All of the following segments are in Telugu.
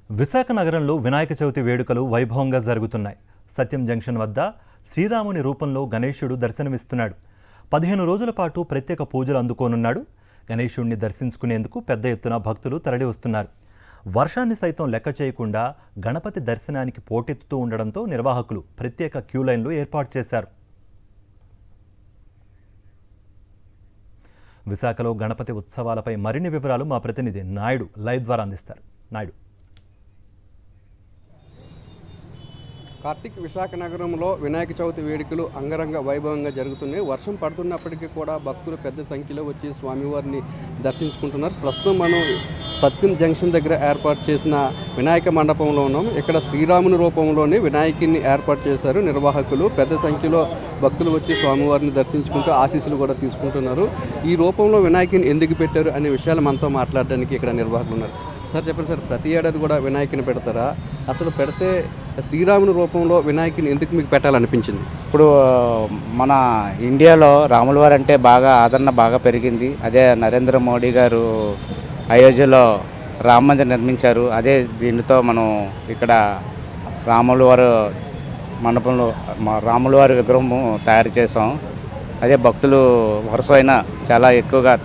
విశాఖ నగరంలో వినాయక చవితి వేడుకలు వైభవంగా జరుగుతున్నాయి. సత్యం జంక్షన్ వద్ద శ్రీరాముని రూపంలో గణేశుడు దర్శనమిస్తున్నాడు. 15 రోజుల పాటు ప్రత్యేక పూజలు అందుకోనున్నాడు. గణేశుడిని దర్శించుకునేందుకు పెద్ద ఎత్తున భక్తులు తరలి వస్తున్నారు. వర్షాన్ని సైతం లెక్క చేయకుండా గణపతి దర్శనానికి పోటెత్తుతూ ఉండడంతో నిర్వాహకులు ప్రత్యేక క్యూ లైన్లు ఏర్పాటు చేశారు. విశాఖలో గణపతి ఉత్సవాలపై మరిన్ని వివరాలు మా ప్రతినిధి నాయుడు లైవ్ ద్వారా అందిస్తారు. నాయుడు. కార్తీక్, విశాఖ నగరంలో వినాయక చవితి వేడుకలు అంగరంగ వైభవంగా జరుగుతున్నాయి. వర్షం పడుతున్నప్పటికీ కూడా భక్తులు పెద్ద సంఖ్యలో వచ్చి స్వామివారిని దర్శించుకుంటున్నారు. ప్రస్తుతం మనం సత్యం జంక్షన్ దగ్గర ఏర్పాటు చేసిన వినాయక మండపంలో ఉన్నాం. ఇక్కడ శ్రీరాముని రూపంలోనే వినాయకుడిని ఏర్పాటు చేశారు నిర్వాహకులు. పెద్ద సంఖ్యలో భక్తులు వచ్చి స్వామివారిని దర్శించుకుంటూ ఆశీస్సులు కూడా తీసుకుంటున్నారు. ఈ రూపంలో వినాయకుడిని ఎందుకు పెట్టారు అనే విషయాలు మనతో మాట్లాడడానికి ఇక్కడ నిర్వాహకులు ఉన్నారు. సార్ చెప్పండి సార్, ప్రతి ఏడాది కూడా వినాయకుని పెడతారా? అసలు పెడితే శ్రీరాముని రూపంలో వినాయకుని ఎందుకు మీకు పెట్టాలనిపించింది? ఇప్పుడు మన ఇండియాలో రాముల వారు అంటే బాగా ఆదరణ బాగా పెరిగింది. అదే నరేంద్ర మోడీ గారు అయోధ్యలో రామ మందిరం నిర్మించారు. అదే దీనితో మనం ఇక్కడ రాముల వారు మండపంలో రాముల వారి విగ్రహం తయారు చేసాం. అదే భక్తులు వరుసైన చాలా ఎక్కువగా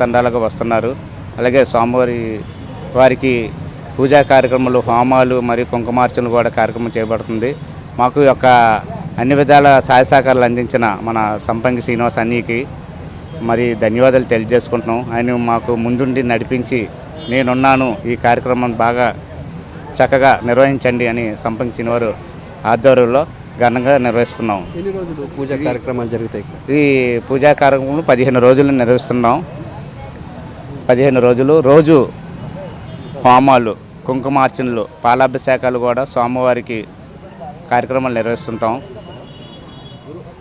తండాలుగా వస్తున్నారు. అలాగే స్వామివారి వారికి పూజా కార్యక్రమాలు, హోమాలు మరియు కుంకుమార్చనలు కూడా కార్యక్రమం చేయబడుతుంది. మాకు యొక్క అన్ని విధాల సహాయ సహకారాలు అందించిన మన సంపంగి శ్రీనివాస్ అన్నయ్యకి మరి ధన్యవాదాలు తెలియజేసుకుంటున్నాం. ఆయన మాకు ముందుండి నడిపించి నేనున్నాను, ఈ కార్యక్రమం బాగా చక్కగా నిర్వహించండి అని సంపంగి శ్రీనివారు ఆధ్వర్యంలో ఘనంగా నిర్వహిస్తున్నాం. ఎన్ని రోజులు పూజా కార్యక్రమాలు జరుగుతాయి? ఈ పూజా కార్యక్రమాలు 15 రోజులు నిర్వహిస్తున్నాం. 15 రోజులు రోజు హోమాలు, కుంకుమార్చనలు, పాలాభిషేకాలు కూడా స్వామివారికి కార్యక్రమాలు నిర్వహిస్తుంటాం.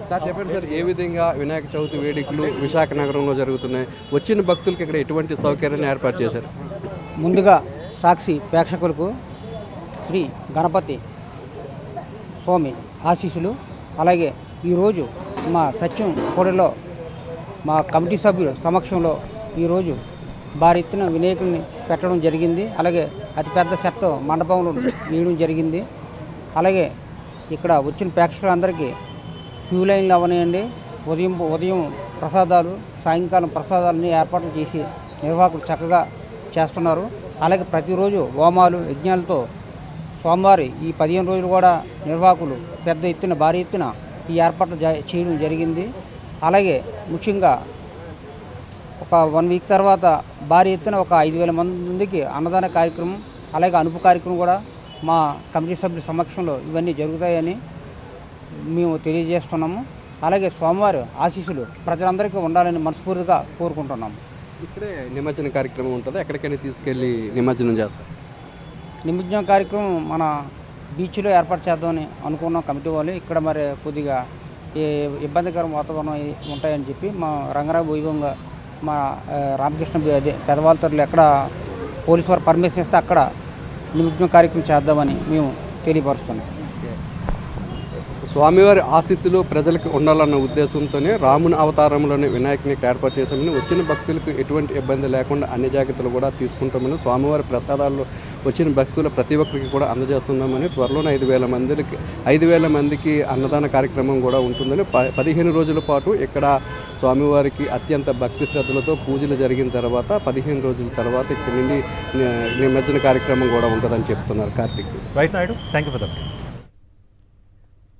సార్ చెప్పండి సార్, ఏ విధంగా వినాయక చవితి వేడుకలు విశాఖ నగరంలో జరుగుతున్నాయి? వచ్చిన భక్తులకి ఇక్కడ ఎటువంటి సౌకర్యాన్ని ఏర్పాటు చేశారు? ముందుగా సాక్షి ప్రేక్షకులకు శ్రీ గణపతి స్వామి ఆశీస్సులు. అలాగే ఈరోజు మా సత్యం కోడలో మా కమిటీ సభ్యుల సమక్షంలో ఈరోజు భారీ ఎత్తున వినాయకుడిని పెట్టడం జరిగింది. అలాగే అతిపెద్ద సెట్ మండపంలో వేయడం జరిగింది. అలాగే ఇక్కడ వచ్చిన ప్రేక్షకులందరికీ క్యూ లైన్లు అవనాయండి. ఉదయం ప్రసాదాలు, సాయంకాలం ప్రసాదాలని ఏర్పాట్లు చేసి నిర్వాహకులు చక్కగా చేస్తున్నారు. అలాగే ప్రతిరోజు హోమాలు, యజ్ఞాలతో స్వామివారి ఈ 15 రోజులు కూడా నిర్వాహకులు పెద్ద ఎత్తున భారీ ఎత్తున ఈ ఏర్పాట్లు చేయడం జరిగింది. అలాగే ముఖ్యంగా ఒక 1 వీక్ తర్వాత భారీ ఎత్తున ఒక 5,000 మందికి అన్నదాన కార్యక్రమం, అలాగే అనుపు కార్యక్రమం కూడా మా కమిటీ సభ్యుల సమక్షంలో ఇవన్నీ జరుగుతాయని మేము తెలియజేస్తున్నాము. అలాగే స్వామివారి ఆశీస్సులు ప్రజలందరికీ ఉండాలని మనస్ఫూర్తిగా కోరుకుంటున్నాము. ఇక్కడే నిమజ్జన కార్యక్రమం ఉంటుంది, ఎక్కడికైనా తీసుకెళ్ళి నిమజ్జనం చేస్తారు? నిమజ్జన కార్యక్రమం మన బీచ్లో ఏర్పాటు చేద్దామని అనుకున్నాం కమిటీ వాళ్ళు. ఇక్కడ మరి కొద్దిగా ఇబ్బందికర వాతావరణం ఉంటాయని చెప్పి మా రంగరావు వైభవంగా మా రామకృష్ణ పెదవాళ్ళతోలు ఎక్కడ పోలీసు వారు పర్మిషన్ ఇస్తే అక్కడ నిమజ్జన కార్యక్రమం చేద్దామని మేము తెలియపరుస్తున్నాం. స్వామివారి ఆశీస్సులు ప్రజలకు ఉండాలన్న ఉద్దేశంతోనే రాముని అవతారంలోనే వినాయకుని ఏర్పాటు చేశామని, వచ్చిన భక్తులకు ఎటువంటి ఇబ్బంది లేకుండా అన్ని జాగ్రత్తలు కూడా తీసుకుంటామని, స్వామివారి ప్రసాదాల్లో వచ్చిన భక్తుల ప్రతి ఒక్కరికి కూడా అందజేస్తున్నామని, త్వరలోనే 5,000 మందికి అన్నదాన కార్యక్రమం కూడా ఉంటుందని, 15 రోజుల పాటు ఇక్కడ స్వామివారికి అత్యంత భక్తి శ్రద్ధలతో పూజలు జరిగిన తర్వాత 15 రోజుల తర్వాత ఇక్కడ నుండి నిమజ్జన కార్యక్రమం కూడా ఉంటుందని చెప్తున్నారు. Karthik. Right Naidu, thank you for that.